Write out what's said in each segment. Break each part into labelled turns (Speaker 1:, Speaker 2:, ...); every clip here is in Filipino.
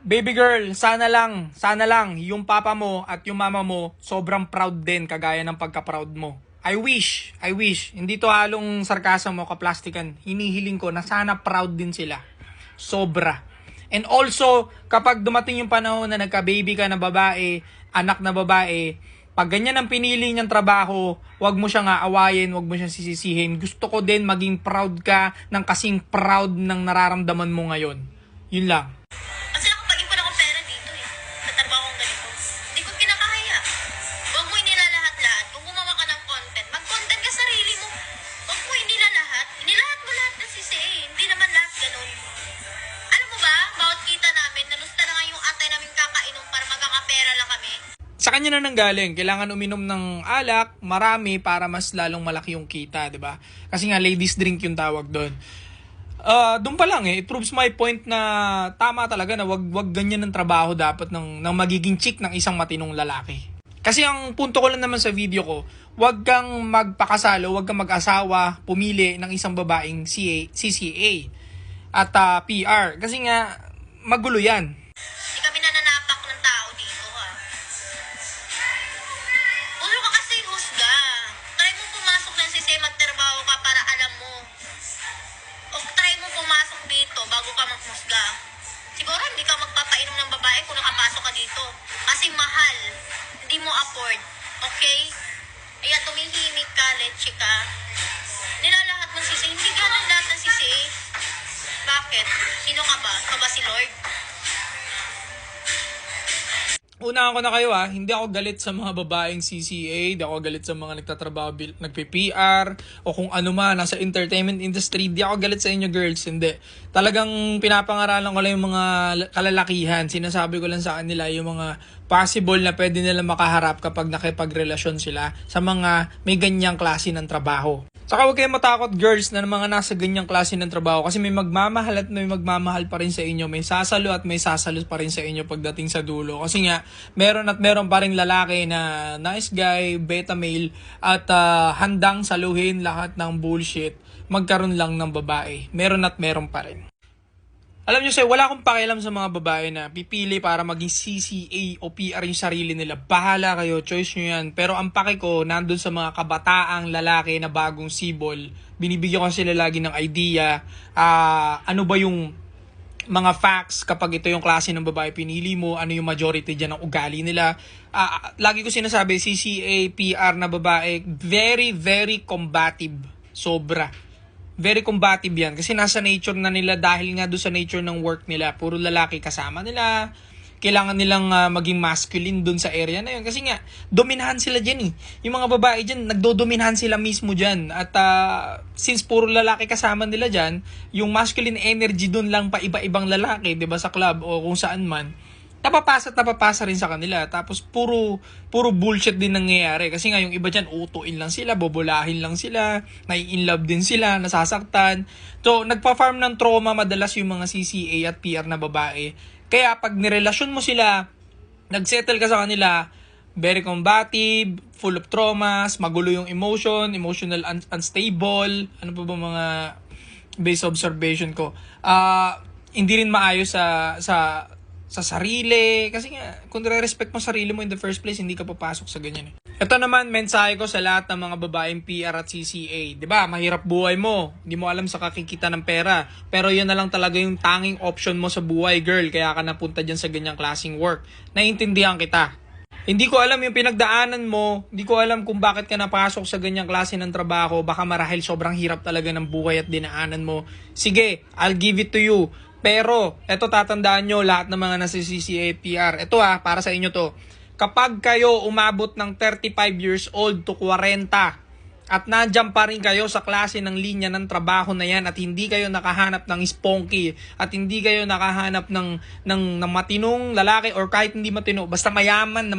Speaker 1: Baby girl, sana lang yung papa mo at yung mama mo sobrang proud din kagaya ng pagka-proud mo. I wish. Hindi to halong sarcasm mo, kaplastikan. Hinihiling ko na sana proud din sila. Sobra. And also, kapag dumating yung panahon na nagka-baby ka na babae, anak na babae, pag ganyan ang pinili niyang trabaho, wag mo siyang aawayin, wag mo siyang sisisihin. Gusto ko din maging proud ka ng kasing proud ng nararamdaman mo ngayon. Yun lang.
Speaker 2: Kasi nakapag-ipon ako pera dito eh. Sa trabaho kong ganito. Hindi ko kinakaya. Huwag mo inilalahat-lahat. Kung gumawa ka ng content, mag-content ka sarili mo. Huwag mo inilalahat. Inilahat mo lahat ng sisi eh. Hindi naman lahat ganun. Alam mo ba, bawat kita namin, nalusta na nga yung atay namin kakainom para magkakapera lang kami.
Speaker 1: Sa kanya na nanggaling, kailangan uminom ng alak, marami para mas lalong malaki yung kita, 'di ba? Kasi nga ladies drink yung tawag doon. Doon pa lang it proves my point na tama talaga na wag ganyan ng trabaho dapat ng magiging chick ng isang matinong lalaki. Kasi ang punto ko lang naman sa video ko, wag kang magpakasalo, wag kang mag-asawa, pumili ng isang babaeng CCA at PR. Kasi nga, magulo yan.
Speaker 2: Hindi kami nananapak ng tao dito ha. Ulo ka kasi husga. Try mo pumasok ng sisi, magtrabaho ka para alam mo. O try mo pumasok dito bago ka maghusga. Siguro hindi ka magpapainom ng babae kung nakapasok ka dito. Kasi mahal. Hindi mo afford. Okay? Kaya tumihimik ka, leche ka. Nilalahat ng sisi. Hindi ganun lahat ng sisi. Bakit? Sino ka ba? Ka ba si Lord?
Speaker 1: Unahan ko na kayo hindi ako galit sa mga babaeng CCA, hindi ako galit sa mga nagtatrabaho, nagpi-PR, o kung ano man, nasa entertainment industry, hindi ako galit sa inyo girls, hindi. Talagang pinapangaralan ko lang yung mga kalalakihan, sinasabi ko lang sa kanila yung mga possible na pwede nila makaharap kapag nakipagrelasyon sila sa mga may ganyang klase ng trabaho. Saka huwag kayong matakot girls na mga nasa ganyang klase ng trabaho kasi may magmamahal at may magmamahal pa rin sa inyo. May sasalo at may sasalo pa rin sa inyo pagdating sa dulo. Kasi nga, meron pa rin lalaki na nice guy, beta male at handang saluhin lahat ng bullshit. Magkaroon lang ng babae. Meron at meron pa rin. Alam nyo wala akong pakialam sa mga babae na pipili para maging CCA o PR yung sarili nila. Bahala kayo, choice nyo yan. Pero ang paki ko, nandun sa mga kabataang lalaki na bagong sibol. Binibigyan ko sila lagi ng idea. Ano ba yung mga facts kapag ito yung klase ng babae pinili mo, ano yung majority dyan ng ugali nila. Lagi ko sinasabi, CCA, PR na babae, very, very combative. Sobra. Very combative yan kasi nasa nature na nila dahil nga doon sa nature ng work nila. Puro lalaki kasama nila. Kailangan nilang maging masculine doon sa area na yun. Kasi nga, dominahan sila dyan eh. Yung mga babae dyan, nagdodominahan sila mismo dyan. At since puro lalaki kasama nila dyan, yung masculine energy doon lang pa iba-ibang lalaki, 'di ba, sa club o kung saan man, napapasa rin sa kanila. Tapos puro bullshit din nangyayari. Kasi nga yung iba dyan, utuin lang sila, bobolahin lang sila, nai-inlove din sila, nasasaktan. So, nagpa-farm ng trauma madalas yung mga CCA at PR na babae. Kaya pag nirelasyon mo sila, nagsettle ka sa kanila, very combative, full of traumas, magulo yung emotional unstable, ano pa ba mga base observation ko. Hindi rin maayos sa sarili. Kasi nga, kung respect mo sarili mo in the first place, hindi ka papasok sa ganyan eh. Ito naman, mensahe ko sa lahat ng mga babaeng PR at CCA. 'Di ba? Mahirap buhay mo. Hindi mo alam sa kakikita ng pera. Pero yun na lang talaga yung tanging option mo sa buhay, girl. Kaya ka napunta dyan sa ganyang klaseng work. Naiintindihan kita. Hindi ko alam yung pinagdaanan mo. Hindi ko alam kung bakit ka napasok sa ganyang klase ng trabaho. Baka marahil sobrang hirap talaga ng buhay at dinaanan mo. Sige, I'll give it to you. Pero, eto tatandaan nyo lahat ng mga nasa CCA PR. Ito para sa inyo to. Kapag kayo umabot ng 35 years old to 40 at nandiyan pa rin kayo sa klase ng linya ng trabaho na yan at hindi kayo nakahanap ng spunky at hindi kayo nakahanap ng matinong lalaki or kahit hindi matino, basta mayaman na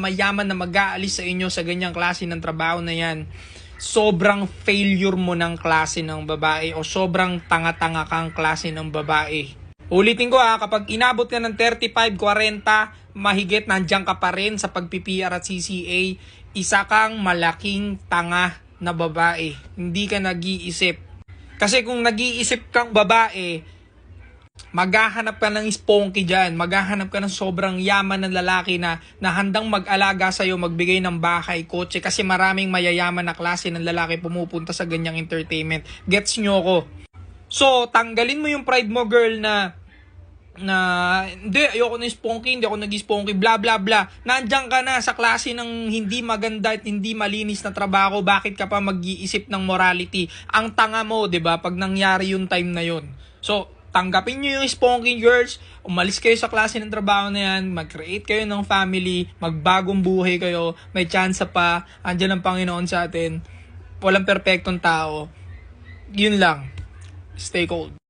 Speaker 1: mag-aalis sa inyo sa ganyang klase ng trabaho na yan, sobrang failure mo ng klase ng babae o sobrang tanga-tanga kang klase ng babae. Ulitin ko kapag inabot ka ng 35, 40, mahigit nandiyan ka pa rin sa pag-PR at CCA, isa kang malaking tanga na babae. Hindi ka nag-iisip. Kasi kung nag-iisip kang babae, Maghahanap ka ng spunky dyan. Maghahanap ka ng sobrang yaman ng lalaki na handang mag-alaga sa'yo, magbigay ng bahay, kotse. Kasi maraming mayayaman na klase ng lalaki pumupunta sa ganyang entertainment. Gets nyo ko? So, tanggalin mo yung pride mo, girl, na hindi, ayoko na spunky, hindi ako nag-spunky, bla bla bla. Nandiyan ka na sa klase ng hindi maganda at hindi malinis na trabaho, bakit ka pa mag-iisip ng morality? Ang tanga mo, 'di ba? Pag nangyari yung time na yun. So, tanggapin nyo yung spunky, girls, umalis kayo sa klase ng trabaho na yan, mag-create kayo ng family, magbagong buhay kayo, may chance pa, andyan ang Panginoon sa atin, walang perpektong tao. Yun lang. Stay cold.